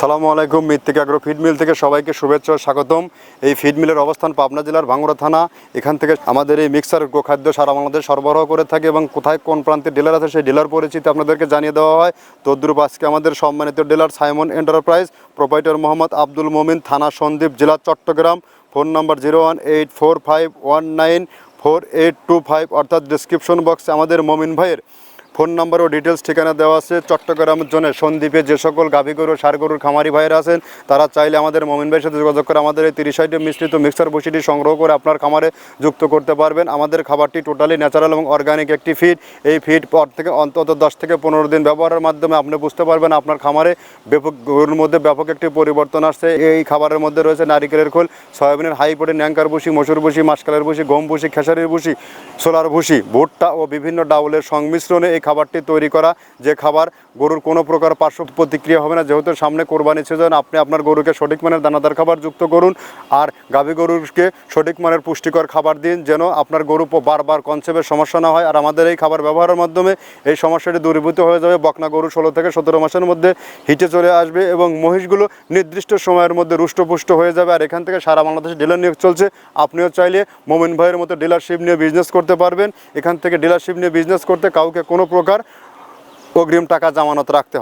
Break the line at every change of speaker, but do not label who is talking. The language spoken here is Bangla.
আসসালামু আলাইকুম। মৃত্তিকা অ্যাগ্রো ফিড মিল থেকে সবাইকে শুভেচ্ছা ও স্বাগতম। এই ফিড মিলের অবস্থান পাবনা জেলার ভাঙ্গুড়া থানা। এখান থেকে আমাদের এই মিক্সার গোখাদ্য সারা বাংলাদেশ সরবরাহ করে থাকে এবং কোথায় কোন প্রান্তে ডিলার আছে সেই ডিলার পরিচিতি আপনাদেরকে জানিয়ে দেওয়া হয়। তদ্রুপ আজকে আমাদের সম্মানিত dealer Simon enterprise, proprietor Mohammad Abdul মোমিন, থানা সন্দ্বীপ, জেলা চট্টগ্রাম। ফোন নাম্বার 01845194825, অর্থাৎ ডিসক্রিপশন বক্সে আমাদের মোমিন ভাইয়ের ফোন নাম্বার ও ডিটেলস ঠিকানা দেওয়া আছে। চট্টগ্রামের জন্য সন্দ্বীপে যে সকল গাভী গরু ষাঁড় গরুর খামারি ভাইয়েরা আছেন তারা চাইলে আমাদের মোমিন ভাইয়ের সাথে যোগাযোগ করে আমাদের এই 30 আইটেম মিশ্রিত মিক্সার বসিটি সংগ্রহ করে আপনার খামারে যুক্ত করতে পারবেন। আমাদের খাবারটি টোটালি ন্যাচারাল এবং অর্গানিক একটি ফিড। এই ফিড পর থেকে অন্তত 10 থেকে 15 দিন ব্যবহারের মাধ্যমে আপনি বুঝতে পারবেন আপনার খামারে ব্যাপক গরুর মধ্যে ব্যাপক একটি পরিবর্তন আসছে। এই খাবারের মধ্যে রয়েছে নারিকেলের খোল, সয়াবিনের হাই প্রোটিন ন্যাঙ্কার ভুসি, মসুর ভুসি, মাসকালের ভুসি, গম ভুসি, খেসারির ভুসি, সোলার ভুসি, ভুট্টা ও বিভিন্ন ডাউলের সংমিশ্রণে এই খাবারটি তৈরি করা। যে খাবার গরুর কোনো প্রকার পার্শ্ব প্রতিক্রিয়া হবে না। যেহেতু সামনে কোরবানি সিজন, আপনি আপনার গরুকে সঠিক মানের দানাদার খাবার যুক্ত করুন আর গাভী গরুকে সঠিক মানের পুষ্টিকর খাবার দিন, যেন আপনার গরু বারবার কনসেপ্টের সমস্যা না হয়। আর আমাদের এই খাবার ব্যবহারের মাধ্যমে এই সমস্যাটি দূরীভূত হয়ে যাবে। বকনা গরু 16 থেকে 17 মাসের মধ্যে হিটে চলে আসবে এবং মহিষগুলো নির্দিষ্ট সময়ের মধ্যে রুষ্টপুষ্ট হয়ে যাবে। আর এখান থেকে সারা বাংলাদেশে ডিলার নিয়োগ চলছে। আপনিও চাইলে মোমিন ভাইয়ের মতো ডিলারশিপ নিয়ে বিজনেস করতে পারবেন। এখান থেকে ডিলারশিপ নিয়ে বিজনেস করতে কাউকে কোনো প্রকার অগ্রিম টাকা জামানত রাখতে হবে।